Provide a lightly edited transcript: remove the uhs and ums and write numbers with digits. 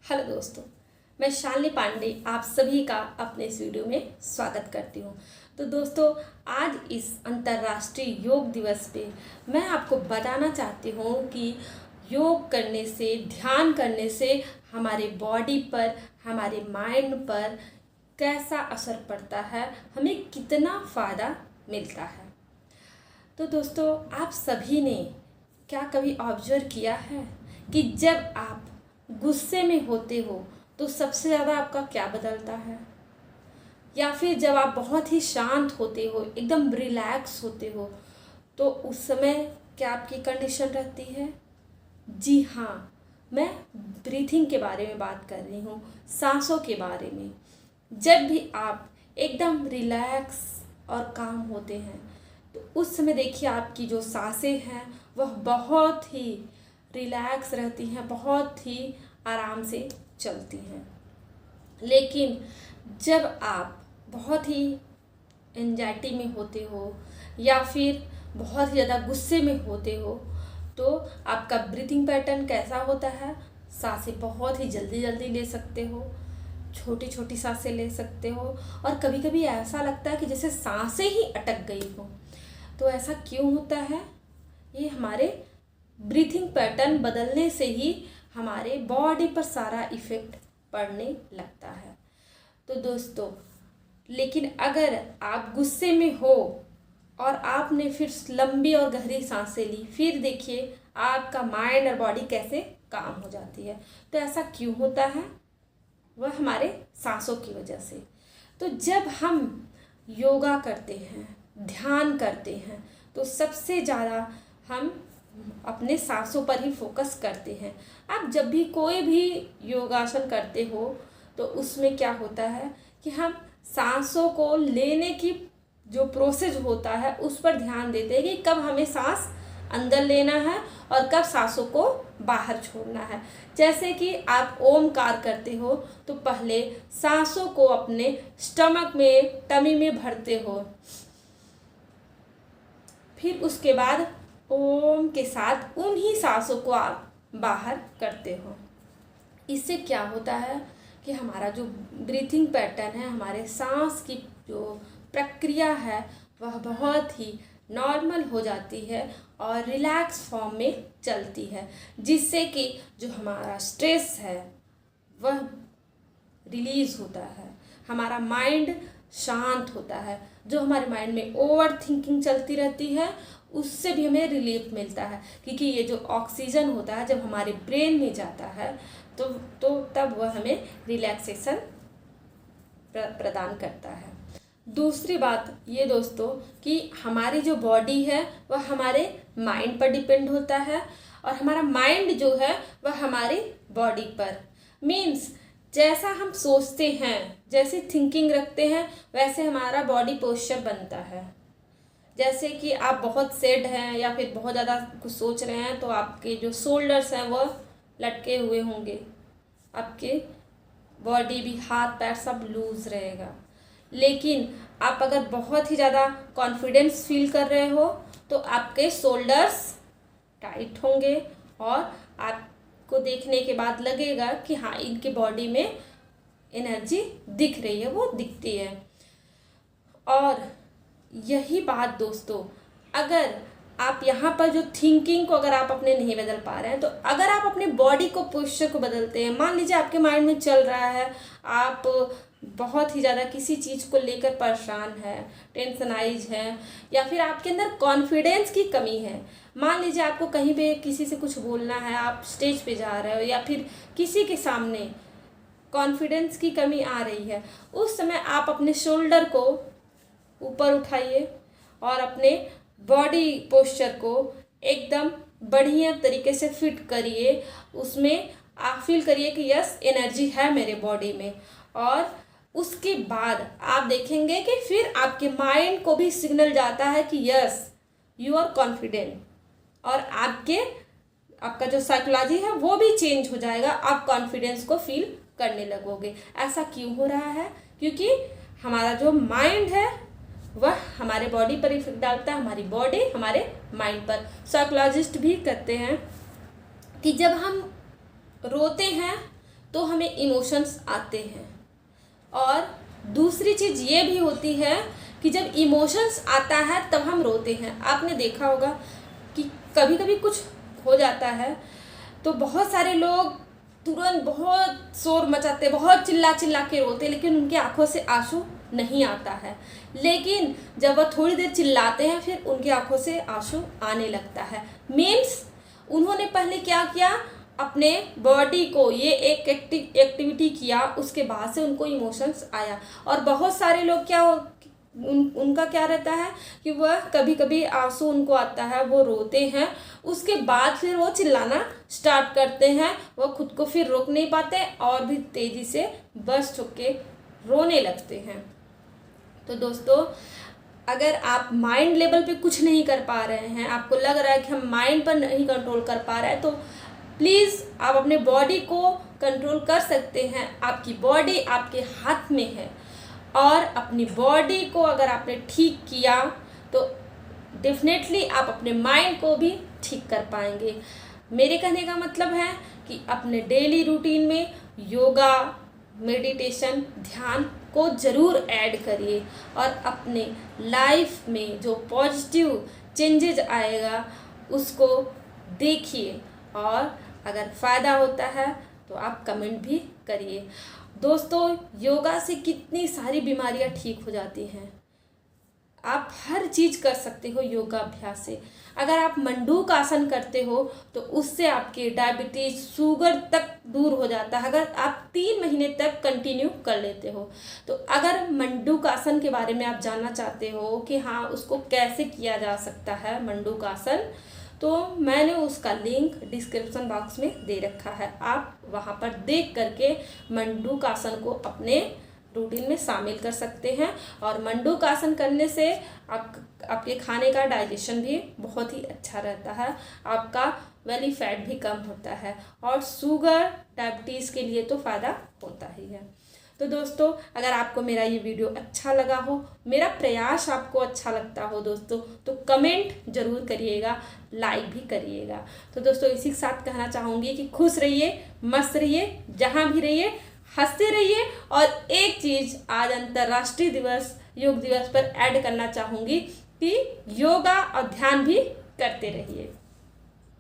Hello दोस्तों, मैं शालिनी पांडे आप सभी का अपने इस वीडियो में स्वागत करती हूँ। तो दोस्तों, आज इस अंतर्राष्ट्रीय योग दिवस पे मैं आपको बताना चाहती हूँ कि योग करने से, ध्यान करने से हमारे बॉडी पर, हमारे माइंड पर कैसा असर पड़ता है, हमें कितना फ़ायदा मिलता है। तो दोस्तों, आप सभी ने क्या कभी ऑब्जर्व किया है कि जब आप गुस्से में होते हो तो सबसे ज़्यादा आपका क्या बदलता है? या फिर जब आप बहुत ही शांत होते हो, एकदम रिलैक्स होते हो, तो उस समय क्या आपकी कंडीशन रहती है? जी हाँ, मैं ब्रीथिंग के बारे में बात कर रही हूँ, सांसों के बारे में। जब भी आप एकदम रिलैक्स और काम होते हैं तो उस समय देखिए आपकी जो सांसें हैं वह बहुत ही रिलैक्स रहती हैं, बहुत ही आराम से चलती हैं। लेकिन जब आप बहुत ही एंजाइटी में होते हो या फिर बहुत ही ज़्यादा गुस्से में होते हो तो आपका ब्रीथिंग पैटर्न कैसा होता है? सांसें बहुत ही जल्दी जल्दी ले सकते हो, छोटी छोटी सांसें ले सकते हो, और कभी कभी ऐसा लगता है कि जैसे सांसें ही अटक गई हो। तो ऐसा क्यों होता है? ये हमारे ब्रीथिंग पैटर्न बदलने से ही हमारे बॉडी पर सारा इफ़ेक्ट पड़ने लगता है। तो दोस्तों, लेकिन अगर आप गुस्से में हो और आपने फिर लंबी और गहरी सांसें ली, फिर देखिए आपका माइंड और बॉडी कैसे काम हो जाती है। तो ऐसा क्यों होता है? वह हमारे सांसों की वजह से। तो जब हम योगा करते हैं, ध्यान करते हैं, तो सबसे ज़्यादा हम अपने सांसों पर ही फोकस करते हैं। आप जब भी कोई भी योगासन करते हो तो उसमें क्या होता है कि हम सांसों को लेने की जो प्रोसेस होता है उस पर ध्यान देते हैं कि कब हमें सांस अंदर लेना है और कब सांसों को बाहर छोड़ना है। जैसे कि आप ओमकार करते हो तो पहले सांसों को अपने स्टमक में, टमी में भरते हो, फिर उसके बाद ओम के साथ उन्हीं सांसों को आप बाहर करते हो। इससे क्या होता है कि हमारा जो ब्रीथिंग पैटर्न है, हमारे सांस की जो प्रक्रिया है वह बहुत ही नॉर्मल हो जाती है और रिलैक्स फॉर्म में चलती है, जिससे कि जो हमारा स्ट्रेस है वह रिलीज़ होता है, हमारा माइंड शांत होता है। जो हमारे माइंड में ओवर थिंकिंग चलती रहती है उससे भी हमें रिलीफ मिलता है, क्योंकि ये जो ऑक्सीजन होता है जब हमारे ब्रेन में जाता है तो तब वह हमें रिलैक्सेशन प्रदान करता है। दूसरी बात ये दोस्तों कि हमारी जो बॉडी है वह हमारे माइंड पर डिपेंड होता है और हमारा माइंड जो है वह हमारी बॉडी पर। मीन्स जैसा हम सोचते हैं, जैसी थिंकिंग रखते हैं, वैसे हमारा बॉडी पोस्चर बनता है। जैसे कि आप बहुत सैड हैं या फिर बहुत ज़्यादा कुछ सोच रहे हैं तो आपके जो शोल्डर्स हैं वह लटके हुए होंगे, आपके बॉडी भी, हाथ पैर सब लूज रहेगा। लेकिन आप अगर बहुत ही ज़्यादा कॉन्फिडेंस फील कर रहे हो तो आपके शोल्डर्स टाइट होंगे और आपको देखने के बाद लगेगा कि हाँ, इनके बॉडी में एनर्जी दिख रही है, वो दिखती है। और यही बात दोस्तों, अगर आप यहाँ पर जो थिंकिंग को अगर आप अपने नहीं बदल पा रहे हैं तो अगर आप अपने बॉडी को, पोस्चर को बदलते हैं, मान लीजिए आपके माइंड में चल रहा है, आप बहुत ही ज़्यादा किसी चीज़ को लेकर परेशान है, टेंशनाइज है, या फिर आपके अंदर कॉन्फिडेंस की कमी है। मान लीजिए आपको कहीं पे किसी से कुछ बोलना है, आप स्टेज पे जा रहे हो या फिर किसी के सामने कॉन्फिडेंस की कमी आ रही है, उस समय आप अपने शोल्डर को ऊपर उठाइए और अपने बॉडी पोस्चर को एकदम बढ़िया तरीके से फिट करिए। उसमें आप फील करिए कि यस, एनर्जी है मेरे बॉडी में। और उसके बाद आप देखेंगे कि फिर आपके माइंड को भी सिग्नल जाता है कि यस, यू आर कॉन्फिडेंट, और आपका जो साइकोलॉजी है वो भी चेंज हो जाएगा, आप कॉन्फिडेंस को फील करने लगोगे। ऐसा क्यों हो रहा है? क्योंकि हमारा जो माइंड है वह हमारे बॉडी पर इफेक्ट डालता है, हमारी बॉडी हमारे माइंड पर। साइकोलॉजिस्ट भी कहते हैं कि जब हम रोते हैं तो हमें इमोशंस आते हैं। और दूसरी चीज़ ये भी होती है कि जब इमोशंस आता है तब हम रोते हैं। आपने देखा होगा कि कभी कभी कुछ हो जाता है तो बहुत सारे लोग तुरंत बहुत शोर मचाते, बहुत चिल्ला चिल्ला के रोते, लेकिन उनकी आंखों से आंसू नहीं आता है। लेकिन जब वह थोड़ी देर चिल्लाते हैं फिर उनकी आंखों से आंसू आने लगता है। मीन्स उन्होंने पहले क्या किया, अपने बॉडी को ये एक एक्टिविटी किया, उसके बाद से उनको इमोशंस आया। और बहुत सारे लोग क्या उनका क्या रहता है कि वह कभी कभी आंसू उनको आता है, वो रोते हैं, उसके बाद फिर वो चिल्लाना स्टार्ट करते हैं, वो खुद को फिर रोक नहीं पाते और भी तेज़ी से बर्स्ट होके रोने लगते हैं। तो दोस्तों, अगर आप माइंड लेवल पे कुछ नहीं कर पा रहे हैं, आपको लग रहा है कि हम माइंड पर नहीं कंट्रोल कर पा रहे हैं, तो प्लीज़ आप अपने बॉडी को कंट्रोल कर सकते हैं। आपकी बॉडी आपके हाथ में है और अपनी बॉडी को अगर आपने ठीक किया तो डेफिनेटली आप अपने माइंड को भी ठीक कर पाएंगे। मेरे कहने का मतलब है कि अपने डेली रूटीन में योगा, मेडिटेशन, ध्यान को ज़रूर ऐड करिए और अपने लाइफ में जो पॉजिटिव चेंजेज आएगा उसको देखिए। और अगर फ़ायदा होता है तो आप कमेंट भी करिए। दोस्तों, योगा से कितनी सारी बीमारियां ठीक हो जाती हैं। आप हर चीज़ कर सकते हो योगा अभ्यास से। अगर आप मंडूक आसन करते हो तो उससे आपके डायबिटीज़, शुगर तक दूर हो जाता है, अगर आप 3 महीने तक कंटिन्यू कर लेते हो। तो अगर मंडूक आसन के बारे में आप जानना चाहते हो कि हाँ उसको कैसे किया जा सकता है मंडूक आसन, तो मैंने उसका लिंक डिस्क्रिप्शन बॉक्स में दे रखा है। आप वहाँ पर देख करके मंडूक आसन को अपने रूटीन में शामिल कर सकते हैं। और मंडूक आसन करने से आपके खाने का डाइजेशन भी बहुत ही अच्छा रहता है, आपका बेली फैट भी कम होता है और शुगर, डायबिटीज़ के लिए तो फ़ायदा होता ही है। तो दोस्तों, अगर आपको मेरा ये वीडियो अच्छा लगा हो, मेरा प्रयास आपको अच्छा लगता हो दोस्तों, तो कमेंट ज़रूर करिएगा, लाइक भी करिएगा। तो दोस्तों, इसी के साथ कहना चाहूँगी कि खुश रहिए, मस्त रहिए, जहाँ भी रहिए हंसते रहिए। और एक चीज़ आज अंतर्राष्ट्रीय दिवस योग दिवस पर ऐड करना चाहूँगी कि योगा और ध्यान भी करते रहिए।